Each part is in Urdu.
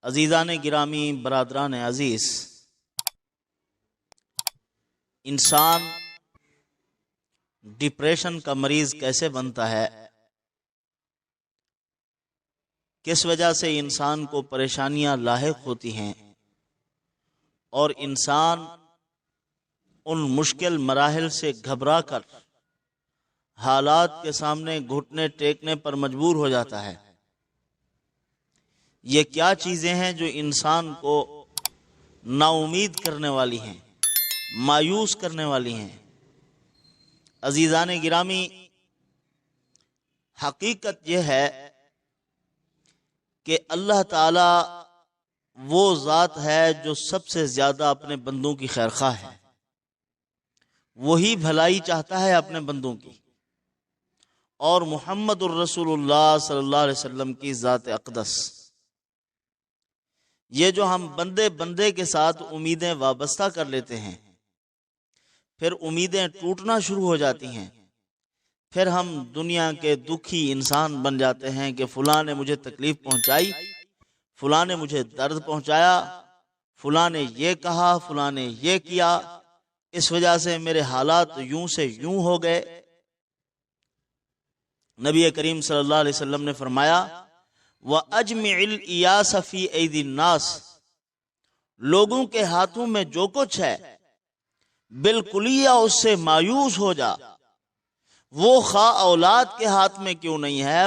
عزیزان گرامی، برادران عزیز، انسان ڈپریشن کا مریض کیسے بنتا ہے، کس وجہ سے انسان کو پریشانیاں لاحق ہوتی ہیں، اور انسان ان مشکل مراحل سے گھبرا کر حالات کے سامنے گھٹنے ٹیکنے پر مجبور ہو جاتا ہے۔ یہ کیا چیزیں ہیں جو انسان کو نا امید کرنے والی ہیں، مایوس کرنے والی ہیں؟ عزیزان گرامی، حقیقت یہ ہے کہ اللہ تعالی وہ ذات ہے جو سب سے زیادہ اپنے بندوں کی خیرخواہ ہے، وہی بھلائی چاہتا ہے اپنے بندوں کی، اور محمد الرسول اللہ صلی اللہ علیہ وسلم کی ذات اقدس، یہ جو ہم بندے کے ساتھ امیدیں وابستہ کر لیتے ہیں، پھر امیدیں ٹوٹنا شروع ہو جاتی ہیں، پھر ہم دنیا کے دکھی انسان بن جاتے ہیں کہ فلاں نے مجھے تکلیف پہنچائی، فلاں نے مجھے درد پہنچایا، فلاں نے یہ کہا، فلاں نے یہ کیا، اس وجہ سے میرے حالات یوں سے یوں ہو گئے۔ نبی کریم صلی اللہ علیہ وسلم نے فرمایا وَأَجْمِعِ الْإِيَاسَ فِي أَيْدِي النَّاسِ، لوگوں کے ہاتھوں میں جو کچھ ہے بالکلیہ اس سے مایوس ہو جا، وہ خواہ اولاد کے ہاتھ میں کیوں نہیں ہے،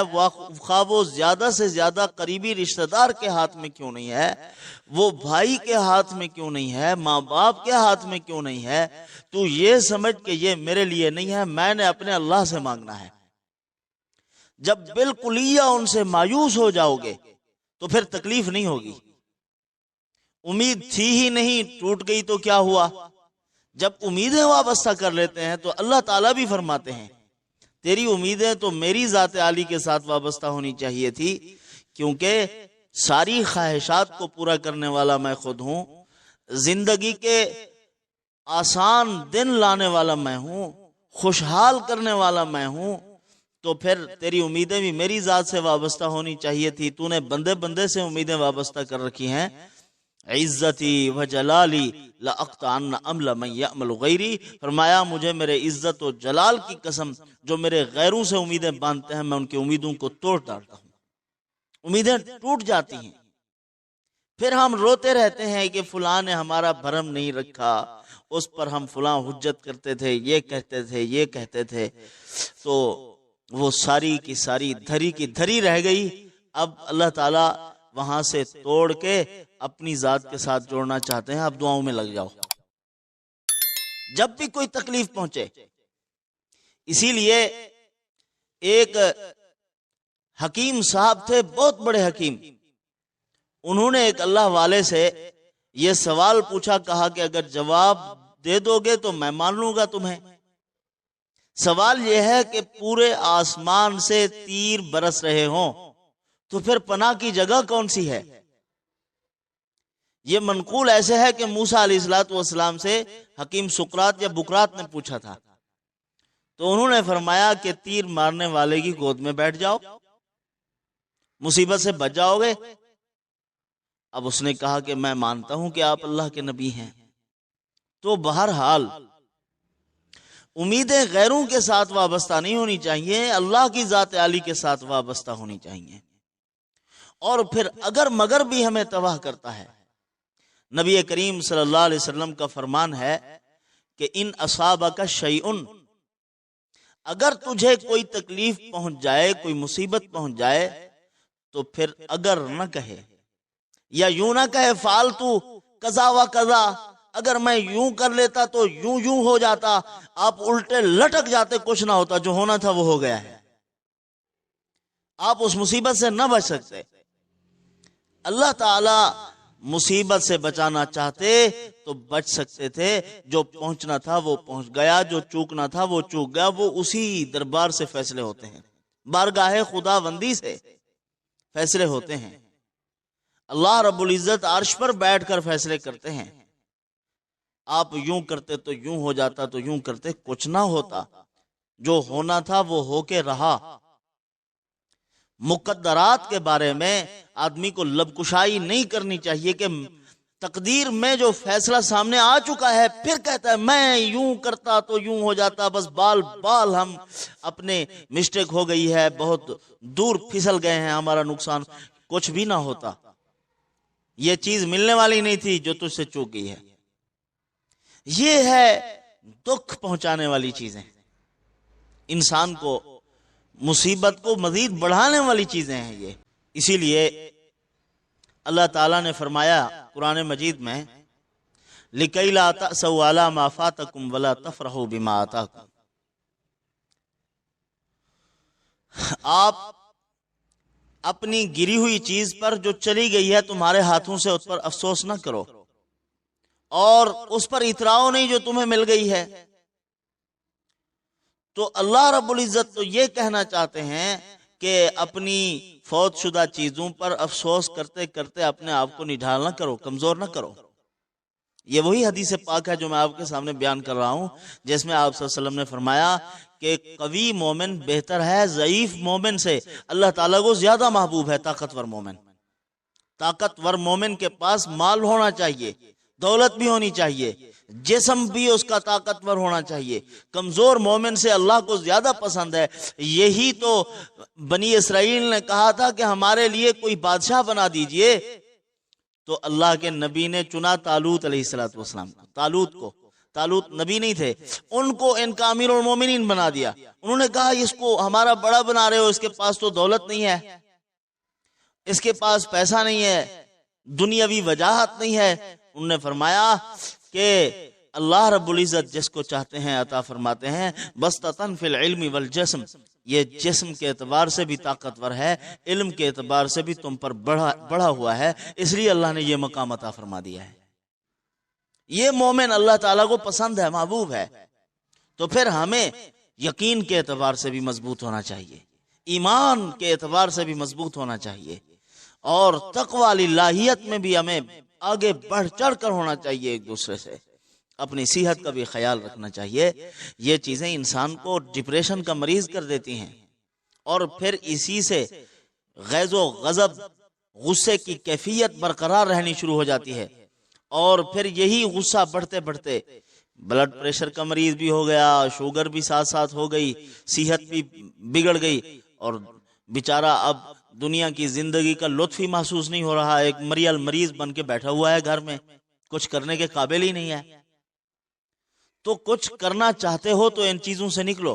خواہ وہ زیادہ سے زیادہ قریبی رشتہ دار کے ہاتھ میں کیوں نہیں ہے، وہ بھائی کے ہاتھ میں کیوں نہیں ہے، ماں باپ کے ہاتھ میں کیوں نہیں ہے، تو یہ سمجھ کہ یہ میرے لیے نہیں ہے، میں نے اپنے اللہ سے مانگنا ہے۔ جب بالکلیہ ان سے مایوس ہو جاؤ گے تو پھر تکلیف نہیں ہوگی۔ امید تھی ہی نہیں، ٹوٹ گئی تو کیا ہوا؟ جب امیدیں وابستہ کر لیتے ہیں تو اللہ تعالیٰ بھی فرماتے ہیں تیری امیدیں تو میری ذات عالی کے ساتھ وابستہ ہونی چاہیے تھی، کیونکہ ساری خواہشات کو پورا کرنے والا میں خود ہوں، زندگی کے آسان دن لانے والا میں ہوں، خوشحال کرنے والا میں ہوں، تو پھر تیری امیدیں بھی میری ذات سے وابستہ ہونی چاہیے تھی۔ تو نے بندے سے امیدیں وابستہ کر رکھی ہیں۔ عزتی و جلالی لأقطعن عمل من یعمل غیری، فرمایا مجھے میرے عزت و جلال کی قسم، جو میرے غیروں سے امیدیں باندھتے ہیں میں ان کی امیدوں کو توڑ ڈالتا ہوں۔ امیدیں ٹوٹ جاتی ہیں، پھر ہم روتے رہتے ہیں کہ فلاں نے ہمارا بھرم نہیں رکھا، اس پر ہم فلاں حجت کرتے تھے، یہ کہتے تھے، یہ کہتے تھے، تو وہ ساری کی ساری دھری کی دھری رہ گئی۔ اب اللہ تعالی وہاں سے توڑ کے اپنی ذات کے ساتھ جوڑنا چاہتے ہیں۔ اب دعاؤں میں لگ جاؤ جب بھی کوئی تکلیف پہنچے۔ اسی لیے ایک حکیم صاحب تھے، بہت بڑے حکیم، انہوں نے ایک اللہ والے سے یہ سوال پوچھا، کہا کہ اگر جواب دے دو گے تو میں مان لوں گا تمہیں۔ سوال یہ ہے کہ پورے آسمان سے تیر برس رہے ہوں تو پھر پناہ کی جگہ کون سی ہے؟ یہ منقول ایسے ہے کہ موسیٰ علیہ السلام سے حکیم سقراط یا بکرات نے پوچھا تھا، تو انہوں نے فرمایا کہ تیر مارنے والے کی گود میں بیٹھ جاؤ، مصیبت سے بچ جاؤ گے۔ اب اس نے کہا کہ میں مانتا ہوں کہ آپ اللہ کے نبی ہیں۔ تو بہرحال امیدیں غیروں کے ساتھ وابستہ نہیں ہونی چاہیے، اللہ کی ذات عالی کے ساتھ وابستہ ہونی چاہیے۔ اور پھر اگر مگر بھی ہمیں تباہ کرتا ہے، نبی کریم صلی اللہ علیہ وسلم کا فرمان ہے کہ ان اصابک شیئن، اگر تجھے کوئی تکلیف پہنچ جائے، کوئی مصیبت پہنچ جائے، تو پھر اگر نہ کہے، یا یوں نہ کہے فالتو قضا و قضا، اگر میں یوں کر لیتا تو یوں یوں ہو جاتا، آپ الٹے لٹک جاتے، کچھ نہ ہوتا، جو ہونا تھا وہ ہو گیا ہے، آپ اس مصیبت سے نہ بچ سکتے۔ اللہ تعالی مصیبت سے بچانا چاہتے تو بچ سکتے تھے، جو پہنچنا تھا وہ پہنچ گیا، جو چوکنا تھا وہ چوک گیا، وہ اسی دربار سے فیصلے ہوتے ہیں، بارگاہ خداوندی سے فیصلے ہوتے ہیں۔ اللہ رب العزت عرش پر بیٹھ کر فیصلے کرتے ہیں۔ آپ یوں کرتے تو یوں ہو جاتا، تو یوں کرتے کچھ نہ ہوتا، جو ہونا تھا وہ ہو کے رہا۔ مقدرات کے بارے میں آدمی کو لب کشائی نہیں کرنی چاہیے کہ تقدیر میں جو فیصلہ سامنے آ چکا ہے پھر کہتا ہے میں یوں کرتا تو یوں ہو جاتا، بس بال ہم اپنے مسٹیک ہو گئی ہے، بہت دور پھسل گئے ہیں، ہمارا نقصان کچھ بھی نہ ہوتا، یہ چیز ملنے والی نہیں تھی جو تجھ سے چوک گئی ہے۔ یہ ہے دکھ پہنچانے والی چیزیں، انسان کو مصیبت کو مزید بڑھانے والی چیزیں ہیں یہ۔ اسی لیے اللہ تعالیٰ نے فرمایا قرآن مجید میں لِكَيْ لَا تَأْسَوْا عَلَىٰ مَا فَاتَكُمْ وَلَا تَفْرَحُوا بِمَا آتَاكُمْ، آپ اپنی گری ہوئی چیز پر جو چلی گئی ہے تمہارے ہاتھوں سے اس پر افسوس نہ کرو، اور اس پر اتراؤ نہیں جو تمہیں مل گئی ہے۔ تو اللہ رب العزت تو یہ کہنا چاہتے ہیں کہ اپنی فوت شدہ چیزوں پر افسوس کرتے کرتے اپنے آپ کو نڈھال نہ کرو، کمزور نہ کرو۔ یہ وہی حدیث پاک ہے جو میں آپ کے سامنے بیان کر رہا ہوں، جس میں آپ صلی اللہ علیہ وسلم نے فرمایا کہ قوی مومن بہتر ہے ضعیف مومن سے، اللہ تعالیٰ کو زیادہ محبوب ہے طاقتور مومن۔ طاقتور مومن کے پاس مال ہونا چاہیے، دولت بھی ہونی چاہیے، جسم بھی اس کا طاقتور ہونا چاہیے۔ کمزور مومن سے اللہ کو زیادہ پسند ہے۔ یہی تو بنی اسرائیل نے کہا تھا کہ ہمارے لیے کوئی بادشاہ بنا دیجئے، تو اللہ کے نبی نے چنا طالوت علیہ السلام کو۔ طالوت نبی نہیں تھے، ان کو ان کا امیر المومنین بنا دیا۔ انہوں نے کہا اس کو ہمارا بڑا بنا رہے ہو، اس کے پاس تو دولت نہیں ہے، اس کے پاس پیسہ نہیں ہے، دنیاوی وجاہت نہیں ہے۔ انہوں نے فرمایا کہ اللہ رب العزت جس کو چاہتے ہیں عطا فرماتے ہیں، بسطتاً فی العلم والجسم، یہ جسم کے اعتبار سے بھی طاقتور ہے، علم کے اعتبار سے بھی تم پر بڑھا ہوا ہے، اس لیے اللہ نے یہ مقام عطا فرما دیا ہے۔ یہ مومن اللہ تعالیٰ کو پسند ہے، محبوب ہے۔ تو پھر ہمیں یقین کے اعتبار سے بھی مضبوط ہونا چاہیے، ایمان کے اعتبار سے بھی مضبوط ہونا چاہیے، اور تقوی الہیت میں بھی ہمیں آگے بڑھ چڑھ کر ہونا چاہیے، ایک دوسرے سے اپنی صحت کا بھی خیال رکھنا چاہیے۔ یہ چیزیں انسان کو ڈپریشن کا مریض کر دیتی ہیں، اور پھر اسی سے غیظ و غضب، غصے کی کیفیت برقرار رہنی شروع ہو جاتی ہے، اور پھر یہی غصہ بڑھتے بڑھتے بلڈ پریشر کا مریض بھی ہو گیا، شوگر بھی ساتھ ساتھ ہو گئی، صحت بھی بگڑ گئی، اور بیچارہ اب دنیا کی زندگی کا لطف ہی محسوس نہیں ہو رہا، ایک مریل مریض بن کے بیٹھا ہوا ہے گھر میں، کچھ کرنے کے قابل ہی نہیں ہے۔ تو کچھ کرنا چاہتے ہو تو ان چیزوں سے نکلو۔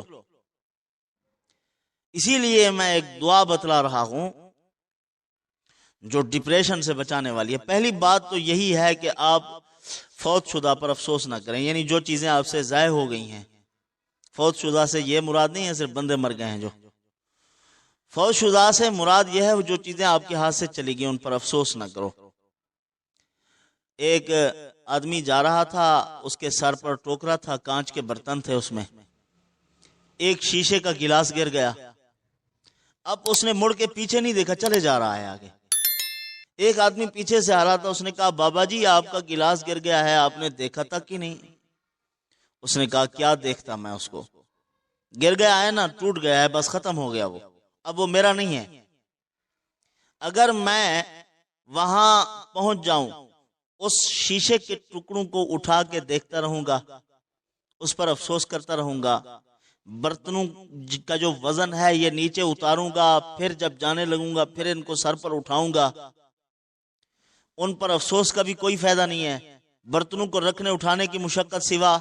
اسی لیے میں ایک دعا بتلا رہا ہوں جو ڈپریشن سے بچانے والی ہے۔ پہلی بات تو یہی ہے کہ آپ فوت شدہ پر افسوس نہ کریں، یعنی جو چیزیں آپ سے ضائع ہو گئی ہیں۔ فوت شدہ سے یہ مراد نہیں ہے صرف بندے مر گئے ہیں، جو فوت شدہ سے مراد یہ ہے جو چیزیں آپ کے ہاتھ سے چلی گئی ان پر افسوس نہ کرو۔ ایک آدمی جا رہا تھا، اس کے سر پر ٹوکرا تھا، کانچ کے برتن تھے، اس میں ایک شیشے کا گلاس گر گیا۔ اب اس نے مڑ کے پیچھے نہیں دیکھا، چلے جا رہا ہے آگے۔ ایک آدمی پیچھے سے آ رہا تھا، اس نے کہا بابا جی آپ کا گلاس گر گیا ہے، آپ نے دیکھا تک ہی نہیں۔ اس نے کہا کیا دیکھتا میں اس کو، گر گیا ہے نا، ٹوٹ گیا ہے، بس ختم ہو گیا، وہ اب وہ میرا نہیں ہے۔ اگر میں وہاں پہنچ جاؤں، اس شیشے کے ٹکڑوں کو اٹھا کے دیکھتا رہوں گا، اس پر افسوس کرتا رہوں گا، برتنوں کا جو وزن ہے یہ نیچے اتاروں گا، پھر جب جانے لگوں گا پھر ان کو سر پر اٹھاؤں گا، ان پر افسوس کا بھی کوئی فائدہ نہیں ہے، برتنوں کو رکھنے اٹھانے کی مشقت سوا۔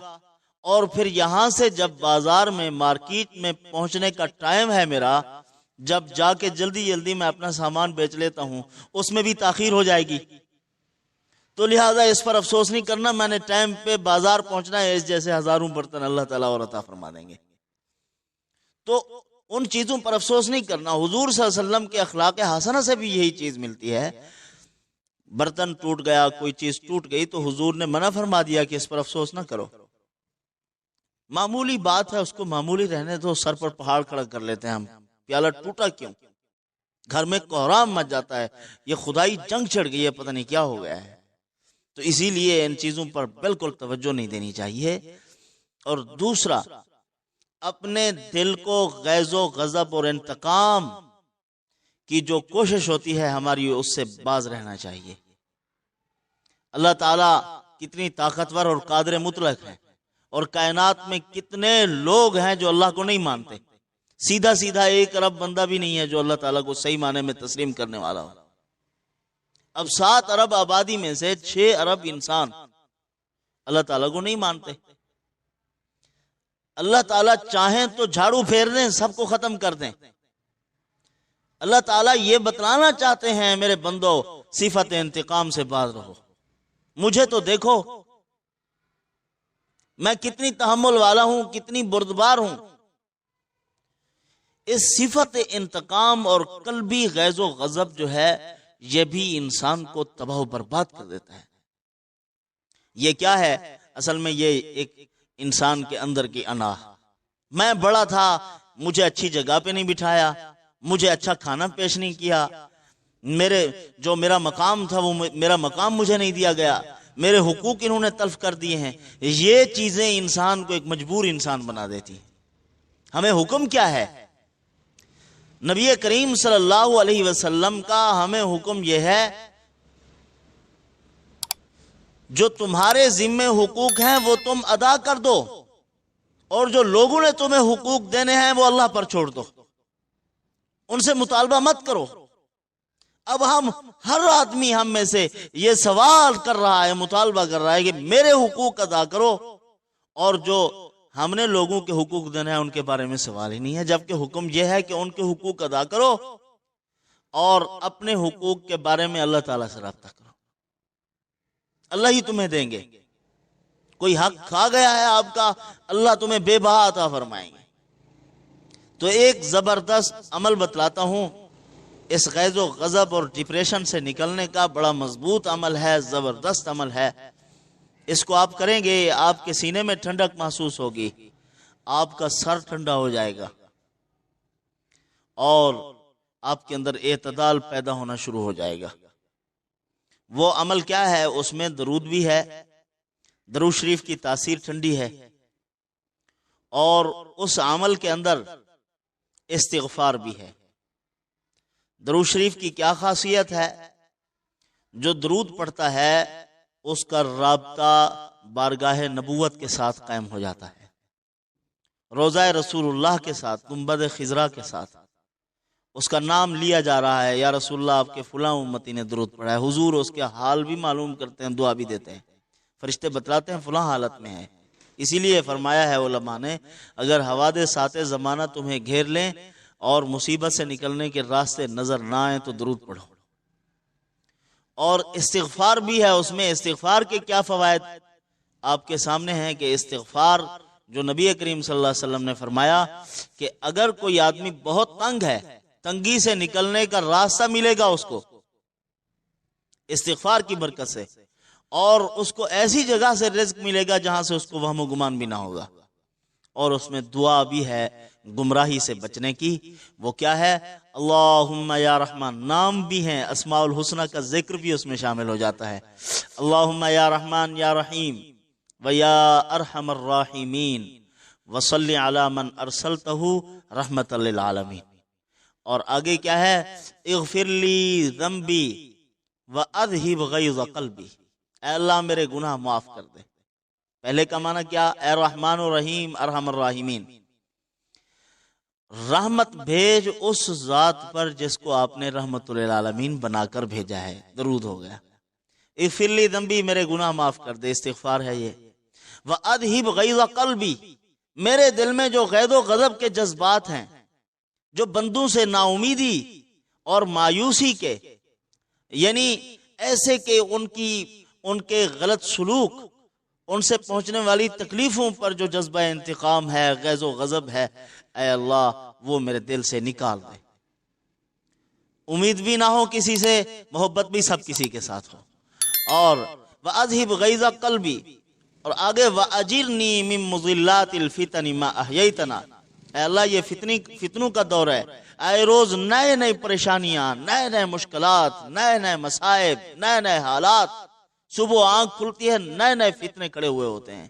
اور پھر یہاں سے جب بازار میں مارکیٹ میں پہنچنے کا ٹائم ہے میرا، جب جا کے جلدی جلدی میں اپنا سامان بیچ لیتا ہوں، اس میں بھی تاخیر ہو جائے گی، تو لہٰذا اس پر افسوس نہیں کرنا، میں نے ٹائم پہ بازار پہنچنا ہے، اس جیسے ہزاروں برتن اللہ تعالیٰ اور عطا فرما دیں گے۔ تو ان چیزوں پر افسوس نہیں کرنا۔ حضور صلی اللہ علیہ وسلم کے اخلاق حسنہ سے بھی یہی چیز ملتی ہے۔ برتن ٹوٹ گیا، کوئی چیز ٹوٹ گئی، تو حضور نے منع فرما دیا کہ اس پر افسوس نہ کرو، معمولی بات ہے، اس کو معمولی رہنے دو، سر پر پہاڑ کھڑا کر لیتے ہیں ہم، پیالہ ٹوٹا کیوں، گھر میں کوہرام مچ جاتا ہے، یہ خدائی جنگ چھڑ گئی ہے، پتہ نہیں کیا ہو گیا ہے۔ تو اسی لیے ان چیزوں پر بالکل توجہ نہیں دینی چاہیے۔ اور دوسرا، اپنے دل کو غیظ و غضب اور انتقام کی جو کوشش ہوتی ہے ہماری اس سے باز رہنا چاہیے۔ اللہ تعالیٰ کتنی طاقتور اور قادر مطلق ہے، اور کائنات میں کتنے لوگ ہیں جو اللہ کو نہیں مانتے۔ سیدھا سیدھا 1 ارب بندہ بھی نہیں ہے جو اللہ تعالیٰ کو صحیح معنی میں تسلیم کرنے والا ہو۔ اب 7 ارب آبادی میں سے 6 ارب انسان اللہ تعالیٰ کو نہیں مانتے۔ اللہ تعالیٰ چاہیں تو جھاڑو پھیر دیں، سب کو ختم کر دیں۔ اللہ تعالیٰ یہ بتلانا چاہتے ہیں میرے بندو صفت انتقام سے باز رہو، مجھے تو دیکھو میں کتنی تحمل والا ہوں، کتنی بردبار ہوں۔ اس صفت انتقام اور قلبی غیظ و غضب جو ہے یہ بھی انسان کو تباہ و برباد کر دیتا ہے۔ یہ کیا ہے؟ اصل میں یہ ایک انسان کے اندر کی انا۔ میں بڑا تھا، مجھے اچھی جگہ پہ نہیں بٹھایا، مجھے اچھا کھانا پیش نہیں کیا، میرا مقام تھا وہ میرا مقام مجھے نہیں دیا گیا، میرے حقوق انہوں نے تلف کر دیے ہیں۔ یہ چیزیں انسان کو ایک مجبور انسان بنا دیتی ہیں۔ ہمیں حکم کیا ہے؟ نبی کریم صلی اللہ علیہ وسلم کا ہمیں حکم یہ ہے جو تمہارے ذمے حقوق ہیں وہ تم ادا کر دو، اور جو لوگوں نے تمہیں حقوق دینے ہیں وہ اللہ پر چھوڑ دو، ان سے مطالبہ مت کرو۔ اب ہر آدمی ہم میں سے یہ سوال کر رہا ہے، مطالبہ کر رہا ہے کہ میرے حقوق ادا کرو، اور جو ہم نے لوگوں کے حقوق دینے ہیں ان کے بارے میں سوال ہی نہیں ہے، جبکہ حکم یہ ہے کہ ان کے حقوق ادا کرو اور اپنے حقوق کے بارے میں اللہ تعالیٰ سے رابطہ کرو، اللہ ہی تمہیں دیں گے۔ کوئی حق کھا گیا ہے آپ کا، اللہ تمہیں بے بہا عطا فرمائیں گے۔ تو ایک زبردست عمل بتلاتا ہوں، اس غیظ و غضب اور ڈپریشن سے نکلنے کا بڑا مضبوط عمل ہے، زبردست عمل ہے۔ اس کو آپ کریں گے، آپ کے سینے میں ٹھنڈک محسوس ہوگی، آپ کا سر ٹھنڈا ہو جائے گا، اور آپ کے اندر اعتدال پیدا ہونا شروع ہو جائے گا۔ وہ عمل کیا ہے؟ اس میں درود بھی ہے، درود شریف کی تاثیر ٹھنڈی ہے، اور اس عمل کے اندر استغفار بھی ہے۔ درود شریف کی کیا خاصیت ہے؟ جو درود پڑھتا ہے اس کا رابطہ بارگاہ نبوت کے ساتھ قائم ہو جاتا ہے، روضہ رسول اللہ کے ساتھ، گنبد خضرا کے ساتھ۔ اس کا نام لیا جا رہا ہے، یا رسول اللہ آپ کے فلاں امتی نے درود پڑھا ہے، حضور اس کے حال بھی معلوم کرتے ہیں، دعا بھی دیتے ہیں، فرشتے بتلاتے ہیں فلاں حالت میں ہے۔ اسی لیے فرمایا ہے علماء نے، اگر حوادث زمانہ تمہیں گھیر لیں اور مصیبت سے نکلنے کے راستے نظر نہ آئیں تو درود پڑھو۔ اور استغفار بھی ہے اس میں۔ استغفار کے کیا فوائد آپ کے سامنے ہیں کہ استغفار جو نبی کریم صلی اللہ علیہ وسلم نے فرمایا کہ اگر کوئی آدمی بہت تنگ ہے، تنگی سے نکلنے کا راستہ ملے گا اس کو استغفار کی برکت سے، اور اس کو ایسی جگہ سے رزق ملے گا جہاں سے اس کو وہم و گمان بھی نہ ہوگا۔ اور اس میں دعا بھی ہے گمراہی سے بچنے کی، وہ کیا ہے؟ اللہم یا رحمان، نام بھی ہیں، اسماء الحسنہ کا ذکر بھی اس میں شامل ہو جاتا ہے۔ اللہم یا رحمان یا رحیم و یا ارحم الراحمین وصلی علی من ارسلتہ رحمت للعالمین۔ اور آگے کیا ہے؟ اغفر لی ذنبی واذہب غیظ قلبی، اے اللہ میرے گناہ معاف کر دے۔ پہلے کا معنی کیا؟ اے رحمان الرحیم ارحم الراحمین، رحمت بھیج اس ذات پر جس کو آپ نے رحمت للعالمین بنا کر بھیجا ہے۔ درود ہو گیا۔ اغفر لی ذنبی، میرے گناہ معاف کر دے، استغفار ہے یہ۔ واذہب غیظ قلبی، میرے دل میں جو غیظ و غضب کے جذبات ہیں، جو بندوں سے نا امیدی اور مایوسی کے، یعنی ایسے کہ ان کے غلط سلوک، ان سے پہنچنے والی تکلیفوں پر جو جذبہ انتقام ہے، غیظ و غضب ہے، اے اللہ وہ میرے دل سے نکال دے۔ امید بھی نہ ہو کسی سے، محبت بھی سب کسی کے ساتھ ہو۔ اور وَأَذْهِبْ غَيْظَ قَلْبِي، اور آگے وَأَجِرْنِي مِن مُضِلَّاتِ الْفِتَنِ مَا أَحْيَيْتَنَا، اے اللہ یہ فتنوں کا دور ہے، آئے روز نئے نئے پریشانیاں، نئے نئے مشکلات، نئے نئے مصائب، نئے نئے حالات، صبح آنکھ کھلتی ہے نئے نئے فتنے کھڑے ہوئے ہوتے ہیں۔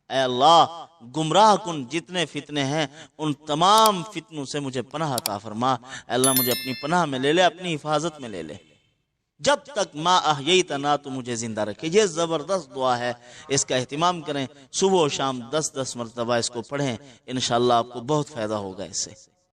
اے اللہ گمراہ کن جتنے فتنے ہیں ان تمام فتنوں سے مجھے پناہ عطا فرما، اے اللہ مجھے اپنی پناہ میں لے لے، اپنی حفاظت میں لے لے، جب تک ما احییتنا تو مجھے زندہ رکھے۔ یہ زبردست دعا ہے، اس کا اہتمام کریں، صبح و شام 10 مرتبہ اس کو پڑھیں، انشاءاللہ آپ کو بہت فائدہ ہوگا اس سے۔